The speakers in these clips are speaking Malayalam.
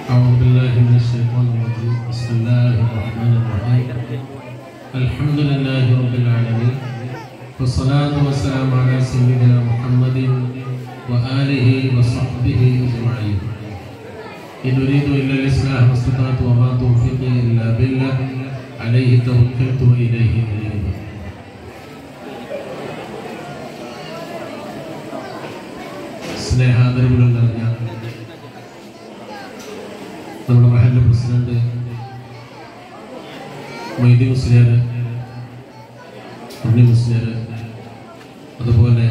أعوذ بالله من الشيطان الرجيم. بسم الله الرحمن الرحيم. الحمد لله رب العالمين والصلاة والسلام على سيدنا محمد وآله وصحبه أجمعين. إن أريد إلا الإصلاح ما استطعت وما توفيقي إلا بالله عليه توكلت وإليه أنيب. സ്നേഹാദരവുകൾ നിറഞ്ഞ നമ്മുടെ മഹല്ല് പ്രസിഡന്റ് മൊയ്‌ദീൻ മുസ്ലിയാർ, ഉണ്ണി മുസ്ലിയാർ, അതുപോലെ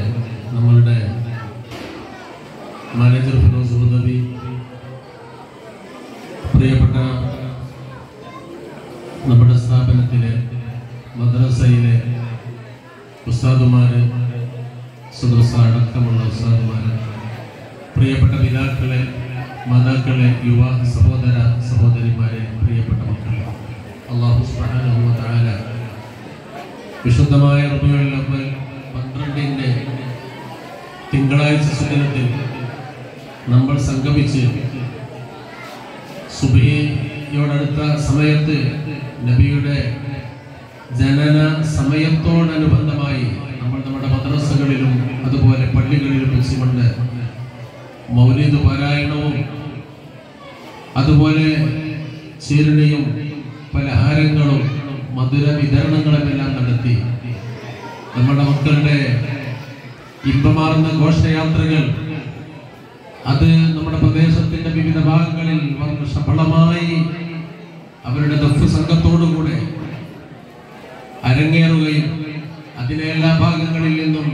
നമ്മളുടെ മാനേജർ ഫിറോസ് ഹുദവി, പ്രിയപ്പെട്ട നമ്മുടെ സ്ഥാപനത്തിലെ മദ്രസയിലെ ഉസ്താദുമാർ, സുദർസ അടക്കമുള്ള ഉസ്താദുമാർ, പ്രിയപ്പെട്ട പിതാക്കളെ, മാതാക്കളെ, യുവ സഹോദര സഹോദരിമാരെ, പ്രിയപ്പെട്ട മക്കളെ, അല്ലാഹു സുബ്ഹാനഹു വ തആല വിശുദ്ധമായ റബീഉൽ അവ്വൽ 12-ന്റെ തിങ്കളാഴ്ച സുദിനത്തിൽ നമ്മൾ സംഗമിച്ച് സുബ്ഹിയോടടുത്ത സമയത്ത് നബിയുടെ ജനന സമയത്തോടനുബന്ധമായി നമ്മൾ നമ്മുടെ മദ്രസകളിലും അതുപോലെ പള്ളികളിലും വെച്ചുകൊണ്ട് മൗലിദ് പാരായണവും അതുപോലെ ചീരണിയും പലഹാരങ്ങളും മധുര വിതരണങ്ങളുമെല്ലാം നടത്തി നമ്മുടെ മക്കളുടെ ഇമ്പമാർന്ന ഘോഷയാത്രകൾ അത് നമ്മുടെ പ്രദേശത്തിന്റെ വിവിധ ഭാഗങ്ങളിൽ വർണ്ണശബളമായി അവരുടെ ദഫ് സംഘത്തോടുകൂടെ അരങ്ങേറുകയും അതിലെ എല്ലാ ഭാഗങ്ങളിൽ നിന്നും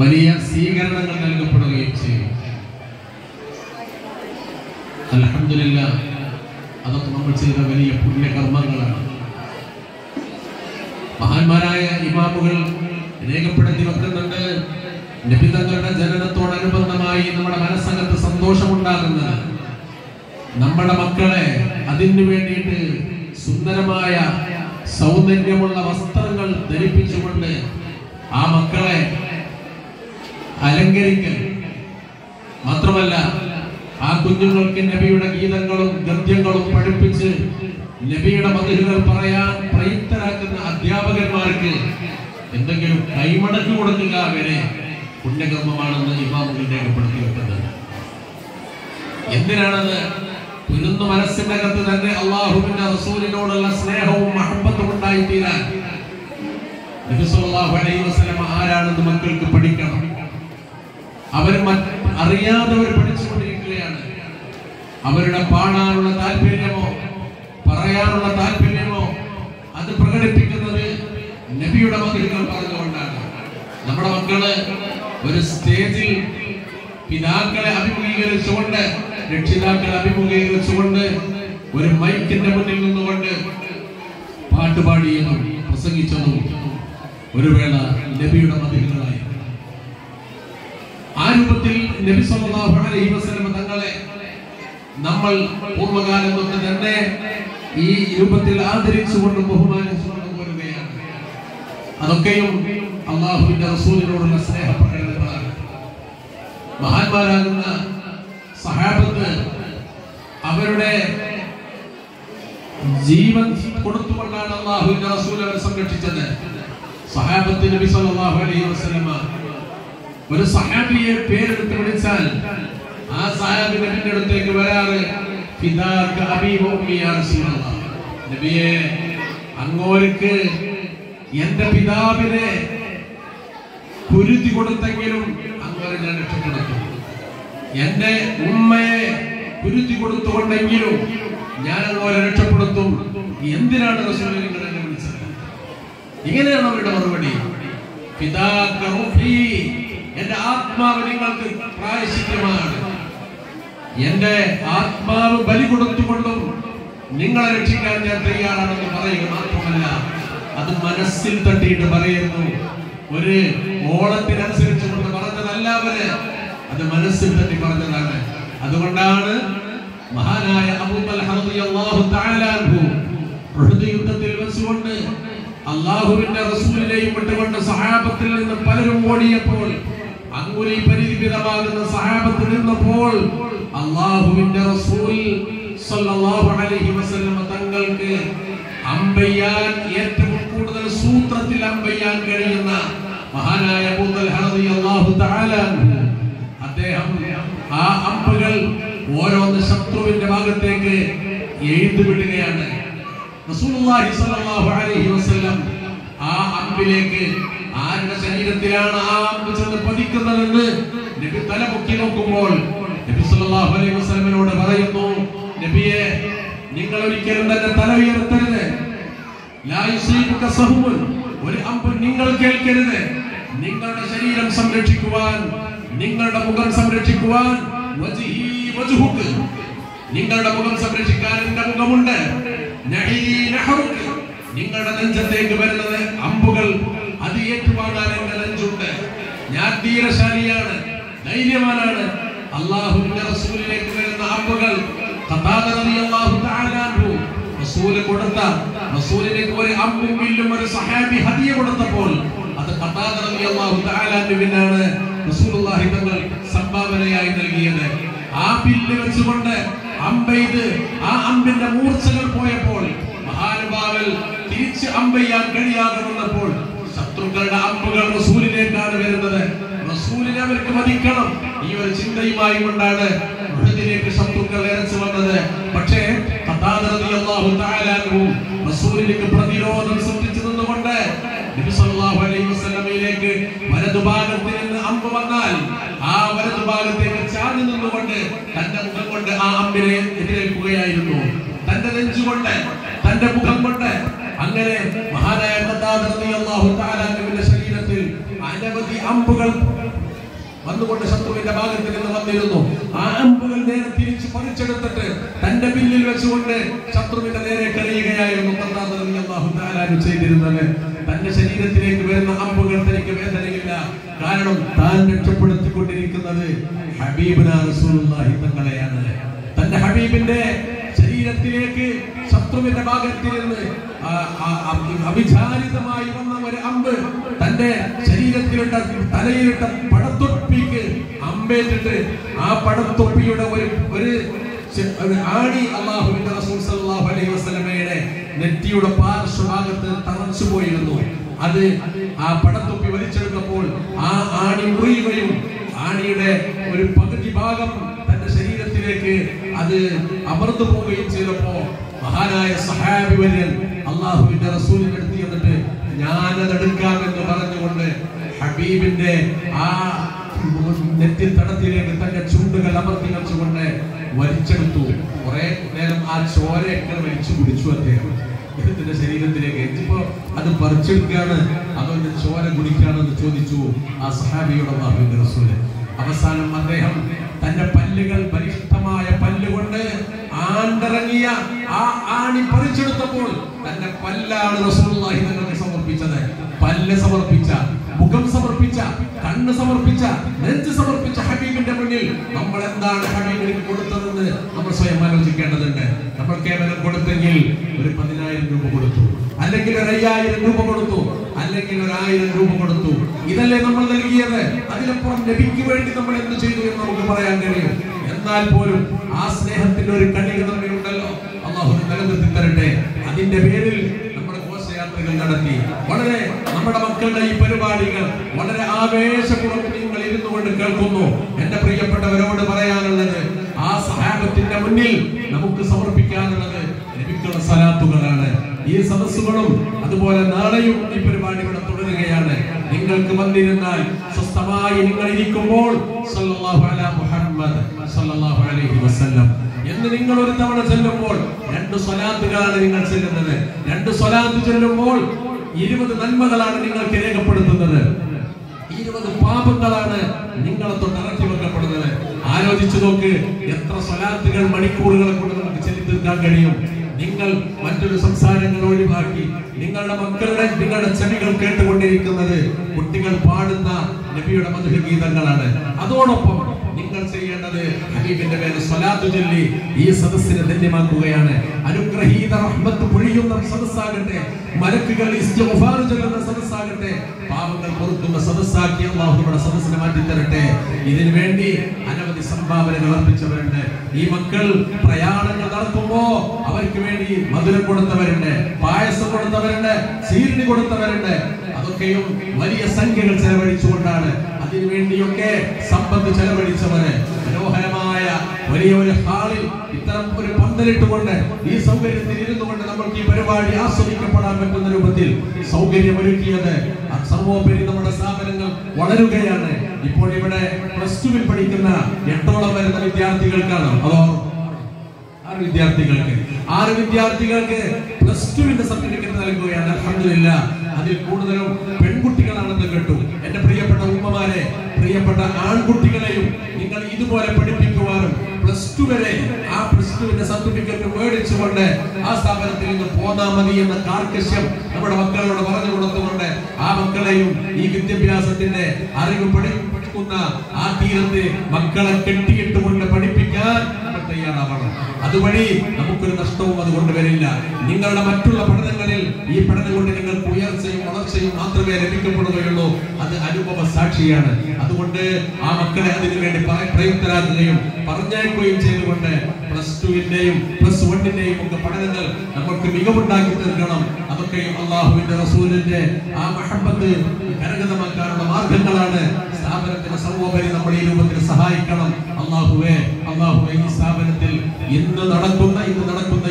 വലിയ സ്വീകരണങ്ങൾ നൽകപ്പെടുകയും ചെയ്യും. അൽഹംദുലില്ലാഹ്, അതൊക്കെ നമ്മൾ ചെയ്ത വലിയ പുണ്യകർമ്മങ്ങളാണ്. മഹാന്മാരായ ഇമാമുകൾ രേഖപ്പെടുത്തി വെക്കുന്നുണ്ട്, നബി തങ്ങളുടെ ജനനത്തോടനുബന്ധമായി നമ്മുടെ മനസ്സകത്ത് സന്തോഷമുണ്ടാകുന്നത് നമ്മുടെ മക്കളെ അതിനു വേണ്ടിയിട്ട് സുന്ദരമായ സൗന്ദര്യമുള്ള വസ്ത്രങ്ങൾ ധരിപ്പിച്ചുകൊണ്ട് ആ മക്കളെ അലങ്കരിക്കൽ മാത്രമല്ല, ആ കുഞ്ഞുങ്ങൾക്ക് നബിയുടെ ഗീതങ്ങളും ഗദ്യങ്ങളും പഠിപ്പിച്ച് നബിയുടെ മദ്ഹുകൾ പറയാൻ പ്രയുക്തരാക്കുന്ന അധ്യാപകന്മാർക്ക് എന്തെങ്കിലും കൈമടക്ക് കൊടുക്കുക വരെ പുണ്യകർമ്മമാണെന്ന് ഇമാമുകൾ രേഖപ്പെടുത്തി വെക്കുന്നത്. എന്തിനാണത്? കുരുന്നു മനസ്സിന്റെ അകത്ത് തന്നെ അല്ലാഹുവിന്റെ റസൂലിനോടുള്ള സ്നേഹവും മഹബത്തും ഉണ്ടായിത്തീരാൻ നബി സല്ലല്ലാഹു അലൈഹി വസല്ലം ആരാണെന്ന് മക്കൾക്ക് പഠിക്കണം. അവർ അറിയാതെ അവർ പഠിച്ചുകൊണ്ടിരിക്കുകയാണ്. അവരുടെ പാടാനുള്ള താല്പര്യമോ പറയാനുള്ള താല്പര്യമോ അത് പ്രകടിപ്പിക്കുന്നത് നബിയുടെ മദ്ഹുകൾ പറഞ്ഞുകൊണ്ടാണ്. നമ്മുടെ മക്കള് ഒരു സ്റ്റേജിൽ പിതാക്കളെ അഭിമുഖീകരിച്ചുകൊണ്ട്, രക്ഷിതാക്കളെ അഭിമുഖീകരിച്ചുകൊണ്ട് ഒരു മൈക്കിന്റെ മുന്നിൽ നിന്നുകൊണ്ട് പാട്ടുപാടിയതും പ്രസംഗിച്ചതും ഒരു വേള നബിയുടെ മദ്ഹുകളായി. ആ രൂപത്തിൽ നബി സല്ലല്ലാഹു അലൈഹി വസല്ലം തങ്ങളെ നമ്മൾ പൂർവ്വകാലം തൊട്ട് തന്നെ ഈ രൂപത്തിൽ ആദരിച്ചുകൊണ്ട് ബഹുമാനിച്ചുകൊണ്ട് പോരുകയാണ്. അതൊക്കെയും അല്ലാഹുവിന്റെ റസൂലിനോടുള്ള സ്നേഹപ്രകടനങ്ങളാണ്. മഹാന്മാരാകുന്ന സഹാബത്ത് അവരുടെ ജീവൻ കൊടുത്തുകൊണ്ടാണ് അല്ലാഹുവിന്റെ റസൂൽ അവരെ സംരക്ഷിച്ചത്. സഹാബത്ത് നബി സല്ലല്ലാഹു അലൈഹി വസല്ലം ഒരു സഹാബിയെ പേരെടുത്ത് വിളിച്ചാൽ ആ സഹാബി നബിയുടെ അടുത്തേക്ക് വരാറ്, ഫിദാക അബീ വ ഉമ്മി യാ റസൂലല്ലാഹ്, നബിയെ അങ്ങോർക്ക് എന്റെ പിതാവിനെ കുരുതി കൊടുത്തെങ്കിലും അങ്ങോരെ ഞാൻ രക്ഷപ്പെടുത്തും, എന്റെ ഉമ്മയെ കുരുതി കൊടുത്തുകൊണ്ടെങ്കിലും ഞാൻ അങ്ങോരെ രക്ഷപ്പെടുത്തും. എന്തിനാണ് റസൂൽ നിങ്ങൾ എന്നെ വിളിച്ചത്? ഇങ്ങനെയാണ് അവരുടെ മറുപടി. ഫിദാക റൂഹി, എന്റെ ആത്മാവ് നിങ്ങൾക്ക് പ്രായശ്ചിത്തമാണ്. എന്റെ ആത്മാവ് ബലി കൊടുത്തുകൊണ്ടും നിങ്ങളെ രക്ഷിക്കാൻ ഞാൻ തയ്യാറാണെന്ന് പറയുക മാത്രമല്ല, അത് മനസ്സിൽ തട്ടിയിട്ട് പറയുന്നു. ഒരു ഓളത്തിനനുസരിച്ച് കൊണ്ട് പറഞ്ഞതല്ല അവര്, അത് മനസ്സിൽ തട്ടി പറഞ്ഞതാണ്. അതുകൊണ്ടാണ് മഹാനായ അബൂ തൽഹ റളിയല്ലാഹു തആല അൻഹു ഉഹദ് യുദ്ധത്തിൽ വെച്ചുകൊണ്ട് അല്ലാഹുവിന്റെ റസൂലിനെയും വിട്ടുകൊണ്ട് സഹാബത്തിൽ നിന്ന് പലരും ഓടിയപ്പോൾ, അങ്കുലി പരിധിതമാകുന്ന സഹാബത്തിൽ നിന്നപ്പോൾ അല്ലാഹുവിന്റെ റസൂൽ സല്ലല്ലാഹു അലൈഹി വസല്ലം തങ്ങൾക്ക് അമ്പയ്യാൻ ഏറ്റവും കൂടുതൽ സൂത്രത്തിൽ അമ്പയ്യാൻ കഴിയുന്ന മഹാനായ അബൂ തൽഹ റളിയല്ലാഹു തആല അദ്ദേഹം ആ അമ്പുകൾ ഓരോന്ന് ശത്രുവിന്റെ ഭാഗത്തേക്ക് എഴുതുവിടുകയാണ്. റസൂലുള്ളാഹി സ്വല്ലല്ലാഹു അലൈഹി വസല്ലം ആ അമ്പിലേക്ക് ആരുടെ ശരീരത്തിലാണ് ആ അമ്പ് ചെന്ന് പതിക്കുന്നതെന്ന് നബി തലപൊക്കി നോക്കുമ്പോൾ നബി സല്ലല്ലാഹു അലൈഹി വസല്ലമയോട് പറയുന്നു, നബിയെ, നിങ്ങൾ ഒരിക്കലും തന്നെ തല ഉയർത്തരുത്. ലാ യുസീബുക സഹ്മുൻ, ഒരു അമ്പ് നിങ്ങൾ കേൾക്കരുത്. നിങ്ങളുടെ ശരീരം സംരക്ഷിക്കുവാൻ, നിങ്ങളുടെ മുഖം സംരക്ഷിക്കുവാൻ, വജ്ഹി വജ്ഹുക, നിങ്ങളുടെ മുഖം സംരക്ഷിക്കാൻ എന്റെ മുഖമുണ്ട്. നഹീ നഹറുക, നിങ്ങളുടെ നെഞ്ചത്തേക്ക് വരുന്നത് അമ്പുകൾ അത് ഏറ്റുവാങ്ങാൻ എന്റെ നെഞ്ചുണ്ട്. ഞാൻ ധീരശാലിയാണ്, ധൈര്യവാനാണ്. അല്ലാഹുവിന്റെ റസൂലിലേക്ക് വരുന്ന അമ്പുകൾ ഖതാദ റളിയല്ലാഹു തആല അൻഹു റസൂലിലേക്ക് ഒരു അമ്പും വില്ലും ഒരു സഹാബി ഹദിയ കൊടുത്തപ്പോൾ അത് ഖതാദ റളിയല്ലാഹു തആല അൻഹുവിനാണ് റസൂലുള്ളാഹി തങ്ങൾ സംഭാവനയായി നൽകിയത്. ആ വില്ല് വെച്ചുകൊണ്ട് അമ്പെയ്ത് ആ അമ്പിന്റെ മൂർച്ചകൾ പോയപ്പോൾ മഹാനുഭാവൽ തിരിച്ച് അമ്പെയ്യാൻ കഴിയാതെ വന്നപ്പോൾ ശത്രുക്കളുടെ അമ്പുകൾ റസൂലിലേക്കാണ് വരുന്നത്. റസൂലിനെ അവർക്ക് മതിക്കണം. ഈ ഒരു ചിന്തയുമായി കൊണ്ടാണ് ഉഹദിലേക്ക് ശത്രുക്കൾ ഇറച്ചു വന്നത്. പക്ഷേ ഖതാദ റളിയല്ലാഹു തആല അൻഹു റസൂലിലേക്ക് പ്രതിരോധം സൃഷ്ടിച്ചു നിന്നുകൊണ്ട് നബി സല്ലല്ലാഹു അലൈഹി വസല്ലമയിലേക്ക് വലതുഭാഗത്തിൽ നിന്ന് അമ്പ് വന്നാൽ ആ വലതുഭാഗത്തേക്ക് ചാഞ്ഞു നിന്നുകൊണ്ട് തന്റെ മുഖം കൊണ്ട് ആ അമ്പിനെ എതിരേൽക്കുകയായിരുന്നു. തന്റെ നെഞ്ചുകൊണ്ട്, തന്റെ മുഖം കൊണ്ട്. അങ്ങനെ മഹാനായ ഖതാദ റളിയല്ലാഹു തആല അൻഹുവിന്റെ ശരീരത്തിൽ അനവധി അമ്പുകൾ വന്നുകൊണ്ട് ശത്രുവിന്റെ ഭാഗത്ത് നിന്ന് വന്നിരുന്നു. ആ അമ്പുകൾ നേരെ തിരിച്ചു പറിച്ചെടുത്തിട്ട് തന്റെ പിന്നിൽ വെച്ചുകൊണ്ട് ശത്രുവിന്റെ നേരെ കഴിയുകയായിരുന്നു ഖതാദ റളിയല്ലാഹു തആല അൻഹു ചെയ്തിരുന്നത്. തന്റെ ശരീരത്തിലേക്ക് വരുന്ന അമ്പുകൾ തനിക്ക് വേദനയില്ല. കാരണം താൻ രക്ഷപ്പെടുത്തിക്കൊണ്ടിരിക്കുന്നത് ഹബീബുനാ റസൂലുള്ളാഹി തങ്ങളെയാണ്. തന്റെ ഹബീബിന്റെ ശരീരത്തിലേക്ക് ശത്രുവിന്റെ ഭാഗത്തിൽ നിന്ന് അവിചാരിതമായി വന്ന ഒരു അമ്പ് തന്റെ ശരീരത്തിലിട്ട തലയിലിട്ട പടത്തൊപ്പിക്ക് അമ്പേറ്റിട്ട് ആ പടത്തൊപ്പിയുടെ ഒരു ആണി അല്ലാഹുവിന്റെ റസൂൽ സല്ലല്ലാഹു അലൈഹി വസല്ലമയുടെ നെറ്റിയുടെ പാർശ്വഭാഗത്ത് തറച്ചു പോയിരുന്നു. അത് ആ പടത്തൊപ്പി വലിച്ചെടുത്തപ്പോൾ ആ ആണി മുറിയുകയും ആണിയുടെ ഒരു പകുതി ഭാഗം തന്റെ ശരീരത്തിലേക്ക് അത് അമർന്നു പോവുകയും ചെയ്തപ്പോ മഹാനായ സഹാബി വര്യൻ അല്ലാഹുവിന്റെ റസൂലിന്റെ അടുത്ത് ചെന്നിട്ട് ഞാനത് എടുക്കാമെന്ന് പറഞ്ഞുകൊണ്ട് ഹബീബിന്റെ ആ നെറ്റി തടത്തിലേക്ക് തന്റെ ചുണ്ടുകൾ അമർത്തി വെച്ചുകൊണ്ട് വലിച്ചെടുത്തു. കുറെ നേരം ആ ചോരയൊക്കെ വലിച്ചു കുടിച്ചു അദ്ദേഹം അദ്ദേഹത്തിന്റെ ശരീരത്തിലേക്ക്. ഇപ്പോ അത് പറിച്ചെടുക്കുകയാണ് അതോ ചോര കുടിക്കുകയാണെന്ന് ചോദിച്ചു ആ സഹാബിയോട് അല്ലാഹുവിന്റെ റസൂല്. അവസാനം അദ്ദേഹം തന്റെ പല്ലുകൾ, ബലിഷ്ഠമായ പല്ലുകൊണ്ട് ആണ്ടിറങ്ങിയ ആ ആണി പറിച്ചെടുത്തപ്പോൾ തന്റെ പല്ലാണ് റസൂലുള്ളാഹി തങ്ങൾക്ക് സമർപ്പിച്ചത്. പല്ല് സമർപ്പിച്ച, മുഖം സമർപ്പിച്ച, കണ്ണ് സമർപ്പിച്ച, നെഞ്ച് സമർപ്പിച്ച ഹബീബിന്റെ മുന്നിൽ നമ്മൾ എന്താണ് ഹബീബിന് കൊടുത്തതെന്ന് നമ്മൾ സ്വയം ആലോചിക്കേണ്ടതുണ്ട്. നമ്മൾ കേവലം കൊടുത്തെങ്കിൽ ഒരു 10,000 രൂപ കൊടുത്തു, അല്ലെങ്കിൽ ഒരു 5,000 രൂപ കൊടുത്തു, അല്ലെങ്കിൽ ഒരു 1,000 രൂപ കൊടുത്തു. ഇതല്ലേ നമ്മൾ നൽകിയത്? അതിനപ്പുറം നബിക്ക് വേണ്ടി നമ്മൾ എന്ത് ചെയ്തു എന്ന് നമുക്ക് പറയാൻ കഴിയും. എന്നാൽ പോലും ആ സ്നേഹത്തിന്റെ ഒരു കണിക നമ്മളുണ്ടല്ലോ, അല്ലാഹു നിലനിർത്തി തരട്ടെ. അതിന്റെ പേരിൽ നമ്മുടെ ഘോഷയാത്രകൾ നടത്തി. വളരെ നമ്മുടെ മക്കളുടെ ഈ പരിപാടികൾ വളരെ ആവേശപൂർവ്വം നിങ്ങൾ ഇരുന്നു കൊണ്ട് കേൾക്കുന്നു. എന്റെ പ്രിയപ്പെട്ടവരോട് പറയാനുള്ളത്, ആ സഹാബത്തിന്റെ മുന്നിൽ നമുക്ക് സമർപ്പിക്കാനുള്ളത് നബിക്കുള്ള സലാത്തുകളാണ്. ഈ സദസ്സുകളും അതുപോലെ നാളെയും ഈ പരിപാടി ഇവിടെ തുടരുകയാണ്. നിങ്ങൾക്ക് വന്നിരുന്നാൽ സ്വസ്ഥമായി നിങ്ങൾ ഇരിക്കുമ്പോൾ സല്ലല്ലാഹു അലാ മുഹമ്മദ് സല്ലല്ലാഹു അലൈഹി വസല്ലം എന്ന് നിങ്ങൾ ഒരു തവണ ചൊല്ലുമ്പോൾ 2 സ്വലാത്തുകളാണ് നിങ്ങൾ ചൊല്ലുന്നത്. 2 സ്വലാത്ത് ചൊല്ലുമ്പോൾ 20 നന്മകളാണ് നിങ്ങൾക്ക് രേഖപ്പെടുത്തുന്നത്. 20 പാപങ്ങളാണ് നിങ്ങളെ തൊട്ട് ഇറക്കി വെക്കപ്പെടുന്നത്. ആലോചിച്ചു നോക്ക്, എത്ര സ്വലാത്തുകൾ മണിക്കൂറുകളെ കൊണ്ട് നമുക്ക് ചൊല്ലി തീർക്കാൻ കഴിയും. നിങ്ങൾ മറ്റൊരു സംസാരങ്ങൾ ഒഴിവാക്കി നിങ്ങളുടെ മക്കളുടെ, നിങ്ങളുടെ ചെവികൾ കേട്ടുകൊണ്ടിരിക്കുന്നത് കുട്ടികൾ പാടുന്ന നബിയുടെ മധുര ഗീതങ്ങളാണ്. അതോടൊപ്പം നിങ്ങൾ ചെയ്യേണ്ടത് ഹബീബിന്റെ പേര് സ്വലാത്ത് ചൊല്ലി ഈ സദസ്സിനെ ധന്യമാക്കുകയാണ്. അനുഗ്രഹീത റഹ്മത്ത് പൊഴിയുന്ന സദസ്സാകട്ടെ, മലക്കുകൾ ഇസ്തിഗ്ഫാർ ചൊല്ലുന്ന സദസ്സാകട്ടെ, പാപങ്ങൾ പൊറുക്കുന്ന സദസ്സാക്കി അല്ലാഹു നമ്മുടെ സദസ്സിനെ മാറ്റി തരട്ടെ. ഇതിനു വേണ്ടി അനവധി സംഭാവനകൾ അർപ്പിച്ചവരുണ്ട്. ഈ മക്കൾ പ്രയാണങ്ങൾ നടത്തുമ്പോ അവർക്ക് വേണ്ടി മധുരം കൊടുത്തവരുണ്ട്, പായസം കൊടുത്തവരുണ്ട്, സീരിനി കൊടുത്തവരുണ്ട്. അതൊക്കെയും വലിയ സംഖ്യകൾ ചെലവഴിച്ചുകൊണ്ടാണ്. അതിനുവേണ്ടിയൊക്കെ സമ്പത്ത് ചെലവഴിച്ചവര് മനോഹരമായ വലിയ ഒരു ഹാളിൽ ഇത്തരം ഒരു പന്തലിട്ടുകൊണ്ട് ഈ സൗകര്യത്തിൽ ഇരുന്നു കൊണ്ട് നമുക്ക് ഈ പരിപാടി ആസ്വദിക്കപ്പെടാൻ പറ്റുന്ന രൂപത്തിൽ സൗകര്യമൊരുക്കിയത് സർവോപരി നമ്മുടെ സ്ഥാപനങ്ങൾ വളരുകയാണ്. ഇപ്പോൾ ഇവിടെ +2 പഠിക്കുന്ന 8ഓളം വരുന്ന വിദ്യാർത്ഥികൾക്കാണ്, അതോ 6 വിദ്യാർത്ഥികൾക്ക് +2 സർട്ടിഫിക്കറ്റ് നൽകുകയാണ്. അൽഹംദുലില്ലാഹ്. അതിൽ കൂടുതലും പെൺകുട്ടികളാണെന്ന് കേട്ടു. എന്റെ പ്രിയപ്പെട്ട ഉമ്മമാരെ, പ്രിയപ്പെട്ട ആൺകുട്ടികളെയും നിങ്ങൾ ഇതുപോലെ പഠിപ്പിക്കുവാനും +2 വരെ ആ +2 സർട്ടിഫിക്കറ്റ് മേടിച്ചുകൊണ്ട് ആ സ്ഥാപനത്തിൽ നിന്ന് പോന്നാ മതി എന്ന കാർക്കശ്യം നമ്മുടെ മക്കളോട് പറഞ്ഞു കൊടുത്തുകൊണ്ട് ആ മക്കളെയും ഈ വിദ്യാഭ്യാസത്തിന്റെ അറിവ് പഠിപ്പിക്കുന്ന ആ തീരത്ത് മക്കളെ കെട്ടിയിട്ടുകൊണ്ട് പഠിപ്പിക്കാൻ നമ്മൾ തയ്യാറാവണം. അതുവഴി നമുക്കൊരു നഷ്ടവും അതുകൊണ്ട് വരില്ല. നിങ്ങളുടെ മറ്റുള്ള പഠനങ്ങളിൽ ഈ പഠനം കൊണ്ട് നിങ്ങൾക്ക് ഉയർച്ചയും വളർച്ചയും മാത്രമേ ലഭിക്കപ്പെടുകയുള്ളൂ. അത് അനുഭവ സാക്ഷിയാണ്. അതുകൊണ്ട് ആ മക്കളെ അതിനു വേണ്ടി പ്രയുക്തരാക്കുകയും പറഞ്ഞയക്കുകയും ചെയ്തുകൊണ്ട് +2ന്റെയും +1ന്റെയും ഒക്കെ പഠനങ്ങൾ നമുക്ക് മികവുണ്ടാക്കി തീർക്കണം. അതൊക്കെയും അല്ലാഹുവിന്റെ റസൂലിന്റെ ആ മഹബ്ബത്ത് കരഗതമാക്കാനുള്ള മാർഗങ്ങളാണ്. സ്ഥാപനത്തിന് സർവോപരി നമ്മൾ ഈ രൂപത്തിൽ സഹായിക്കണം. അല്ലാഹുവേ ഈ സ്ഥാപനത്തിൽ ഇന്ന് നടക്കുന്ന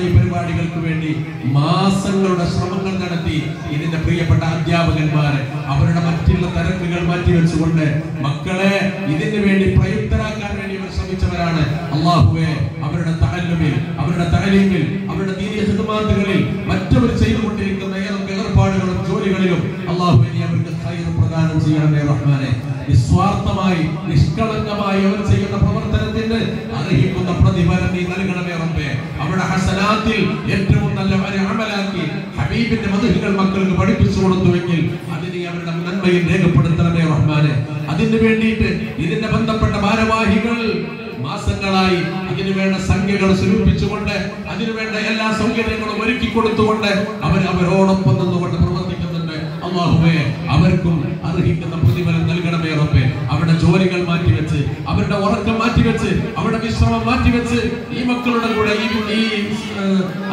ഈ പരിപാടികൾക്ക് വേണ്ടി മാസങ്ങളുടെ ശ്രമങ്ങൾ നടത്തി ഇതിന്റെ പ്രിയപ്പെട്ട അധ്യാപകന്മാരെ അവരുടെ മറ്റുള്ള തിരക്കുകൾ മാറ്റിവെച്ചുകൊണ്ട് മക്കളെ ഇതിനു വേണ്ടി പ്രയുക്തരാക്കാൻ വേണ്ടി അവർ ശ്രമിച്ചവരാണ്. അല്ലാഹുവേ അവരുടെ തഅല്ലുമിൽ, അവരുടെ തഅലീമിൽ, അവരുടെ ദീനി ഖിദ്മത്തുകളിൽ മറ്റവർ ചെയ്തുകൊണ്ടിരിക്കുന്ന ഏതൊക്കെ ഏർപ്പാടുകളും ജോലികളിലും അല്ലാഹുവേ നീ അവർക്ക് ഖൈർ പ്രദാനം ചെയ്യണമേ റഹ്മാനെ. നിസ്വാർത്ഥമായി നിഷ്കളങ്കമായി അവർ ചെയ്യുന്ന പ്രവർത്തനത്തിന് അർഹിക്കുന്ന പ്രതിഫലം നീ നൽകണമേ റബ്ബേ. അവരുടെ ഹസനാത്തിൽ ഏറ്റവും നല്ല അമലാക്കി ഹബീബിന്റെ മദ്ഹുകൾ മക്കൾക്ക് പഠിപ്പിച്ചു കൊടുത്തുവെങ്കിൽ അതിനെ അവരുടെ നന്മയിൽ രേഖപ്പെടുത്തണമേ റഹ്മാനെ. അതിനു വേണ്ടിയിട്ട് ഇതിന്റെ ബന്ധപ്പെട്ട ഭാരവാഹികൾ മാസങ്ങളായി ഇതിനു വേണ്ട സംഖ്യകൾ സ്വരൂപിച്ചുകൊണ്ട് അതിനുവേണ്ട എല്ലാ സൗകര്യങ്ങളും ഒരുക്കി കൊടുത്തുകൊണ്ട് അവരോടൊപ്പം നിന്നുകൊണ്ട് പ്രവർത്തിക്കുന്നുണ്ട്. അല്ലാഹുവേ അവർക്കും അർഹിക്കുന്ന പ്രതിഫലം നൽകണമേ റബ്ബേ. അവരുടെ ജോലികൾ മാറ്റിവെച്ച്, അവരുടെ ഉറക്കം മാറ്റിവെച്ച്, അവരുടെ വിശ്രമം മാറ്റിവെച്ച് ഈ മക്കളുടെ കൂടെ ഈ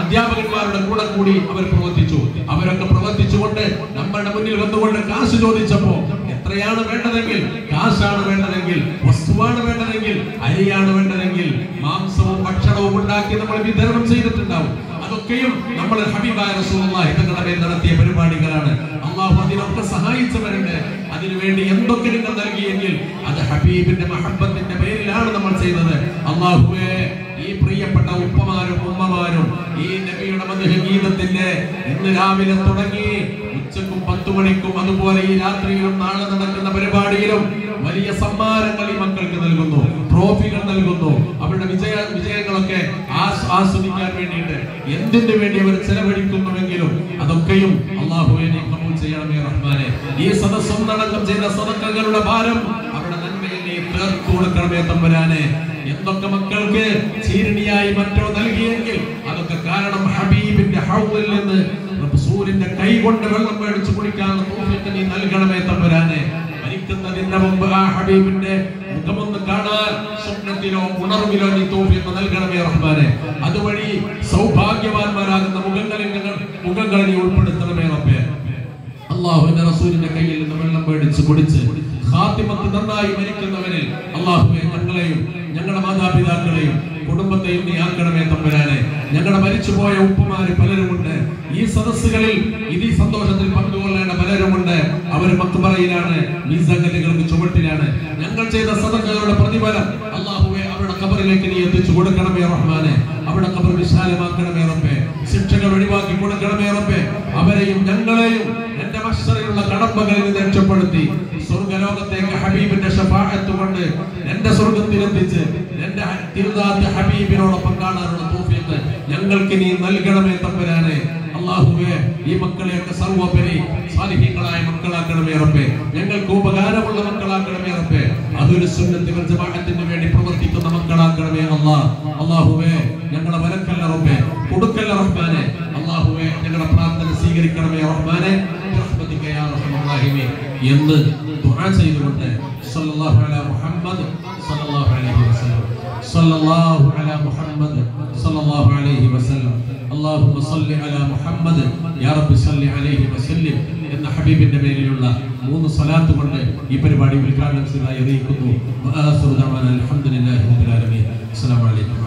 അധ്യാപകന്മാരുടെ കൂടെ കൂടി അവർ പ്രവർത്തിച്ചു. അവരൊക്കെ പ്രവർത്തിച്ചുകൊണ്ട് നമ്മളുടെ മുന്നിൽ വന്നുകൊണ്ട് കാശ് ചോദിച്ചപ്പോ എത്രയാണ് വേണ്ടതെങ്കിൽ, കാശാണ് വേണ്ടതെങ്കിൽ, വസ്തുവാണ് വേണ്ടതെങ്കിൽ, അരിയാണ് വേണ്ടതെങ്കിൽ, മാംസവും ഭക്ഷണവും ഉണ്ടാക്കി നമ്മൾ വിതരണം ചെയ്തിട്ടുണ്ടാവും. അതൊക്കെയും നമ്മൾ ഹബീബായ റസൂലുള്ളാഹി തങ്ങളുടെ മേൽ നടത്തിയ പരിപാടികളാണ്. അല്ലാഹു അതിനൊക്കെ സഹായിച്ചവരുണ്ട്. അതിനുവേണ്ടി എന്തൊക്കെ നിങ്ങൾ നൽകിയെങ്കിൽ അത് ഹബീബിന്റെ മഹബ്ബത്തിന്റെ പേരിലാണ് നമ്മൾ ചെയ്തത്. അല്ലാഹുവേ ഈ പ്രിയപ്പെട്ട ഉപ്പമാരും ഉമ്മമാരും ഈ നബിയുടെ മദ്ഹ് ഗീതത്തിന്റെ ഇന്ന് രാവിലെ തുടങ്ങി ഉച്ചക്കും 10 മണിക്കും അതുപോലെ ഈ രാത്രിയിലും നാളെ നടക്കുന്ന പരിപാടിയിലും വലിയ സമ്മാനങ്ങൾ ഈ മക്കൾക്ക് നൽകുന്നു, ട്രോഫികൾ നൽകുന്നു. അവരുടെ വിജയങ്ങളൊക്കെ ആസ്വദിക്കാൻ വേണ്ടിയിട്ട് എന്തിനു വേണ്ടി അവർ ചെലവഴിക്കുന്നുവെങ്കിലും അതൊക്കെയും അല്ലാഹുവേ നീ കബൂൽ ചെയ്യണമേ റഹ്മാനെ. ഈ സദസ്സൊന്നടങ്കം ചെയ്ത സദഖകളുടെ ഭാരം അവരുടെ നന്മയിൽ നീ തീർത്തു കൊടുക്കണമേ തമ്പുരാനെ. എന്തൊക്കെ മക്കൾക്ക് ചീരണിയായി മറ്റോ നൽകിയെങ്കിൽ അതൊക്കെ കാരണം ഹബീബിന്റെ ഹൗദിൽ നിന്ന് റസൂലിന്റെ കൈ കൊണ്ട് വെള്ളം മേടിച്ചു കുടിക്കാനുള്ള തൗഫീഖ് നീ നൽകണമേ തമ്പുരാനെ. മരിക്കുന്നതിന്റെ മുമ്പ് ആ ഹബീബിന്റെ മുഖമൊന്ന് കാണാൻ സ്വപ്നത്തിലോ ഉണർവിലോ നീ തൗഫീഖ് നൽകണമേ റഹ്മാനെ. അതുവഴി സൗഭാഗ്യവാന്മാരാകുന്ന മുഖങ്ങളെ നീ ഉൾപ്പെടുത്തണമേ റബ്ബേ. അല്ലാഹുവിന്റെ റസൂലിന്റെ കയ്യിൽ നിന്ന് വെള്ളം മേടിച്ച് കുടിച്ച് ഖാത്തിമത്ത് നന്നായി മരിക്കുന്നവരിൽ അല്ലാഹുവേ ഞങ്ങളെയും ഞങ്ങളുടെ മാതാപിതാക്കളെയും കുടുംബത്തെയും നീ ആക്കണമേ തമ്പുരാനെ. ഞങ്ങളുടെ മരിച്ചുപോയ ഉപ്പമാര് പലരുമുണ്ട് ഈ സദസ്സുകളിൽ. ഈ സന്തോഷത്തിൽ പങ്കുകൊള്ളേണ്ട പലരുമുണ്ട്. അവർ മക്ബറയിലാണ്, മീസാങ്കല്ലുകൾക്ക് ചുവട്ടിലാണ്. ഞങ്ങൾ ചെയ്ത സദഖകളുടെ പ്രതിഫലം അല്ലാഹുവേ അവരുടെ ഖബറിലേക്ക് നീ എത്തിച്ചു കൊടുക്കണമേ റഹ്മാനെ. അവരുടെ ഖബർ വിശാലമാക്കണമേ റബ്ബേ. ശിക്ഷകൾ ഒഴിവാക്കി കൊടുക്കണമേ റബ്ബേ. അവരെയും ഞങ്ങളെയും എന്റെ മഹ്ശറിലുള്ള കടമ്പകളിൽ നിന്ന് രക്ഷപ്പെടുത്തി സ്വർഗ്ഗലോകത്തേക്ക് ഹബീബിന്റെ ശഫാഅത്ത് കൊണ്ട് എന്റെ സ്വർഗ്ഗത്തിലെത്തിച്ച് എന്റെ തിരുദാത്ത ഹബീബിനോടൊപ്പം കാണാനുള്ള തൗഫീഖ് ഞങ്ങൾക്ക് നീ നൽകണമേ തമ്പുരാനെ. അല്ലാഹുവേ ഈ മക്കളെയൊക്കെ സർവോപരി സാലിഹീങ്ങളായ മക്കളാക്കണമേ റബ്ബേ. ഞങ്ങൾക്ക് ഉപകാരമുള്ള മക്കളാക്കണമേ റബ്ബേ. അഹ്ലു സുന്നത്തി വൽ ജമാഅത്തിന് വേണ്ടി പ്രവർത്തിക്കുന്ന മക്കളാക്കണമേ അല്ലാഹ്. അല്ലാഹുവേ ഞങ്ങളെ വരക്കല്ല റബ്ബേ, കൊടുക്കല്ല റഹ്മാനെ. അല്ലാഹുവേ ഞങ്ങളുടെ പ്രാർത്ഥന സ്വീകരിക്കണമേ റഹ്മാനെ ബിറഹ്മതിക യാ അർഹമർ റഹീമീൻ എന്ന് ദുആ ചെയ്തുകൊണ്ട് സല്ലല്ലാഹു അലാ മുഹമ്മദ് സല്ലല്ലാഹു അലൈഹി വസല്ലം സല്ലല്ലാഹു അലാ മുഹമ്മദ് സല്ലല്ലാഹു അലൈഹി വസല്ലം اللهم صل على محمد يا رب صل عليه وسلم എന്ന ഹബീബിന്റെ പേരിലുള്ള 3 സ്വലാത്ത് കൊണ്ട് ഈ പരിപാടി ഉദ്ഘാടനം ചെയ്തതായി അറിയിക്കുന്നു. വആഖിറു ദഅവാനാ അൽഹംദുലില്ലാഹി റബ്ബിൽ ആലമീൻ. അസ്സലാമു അലൈക്കും.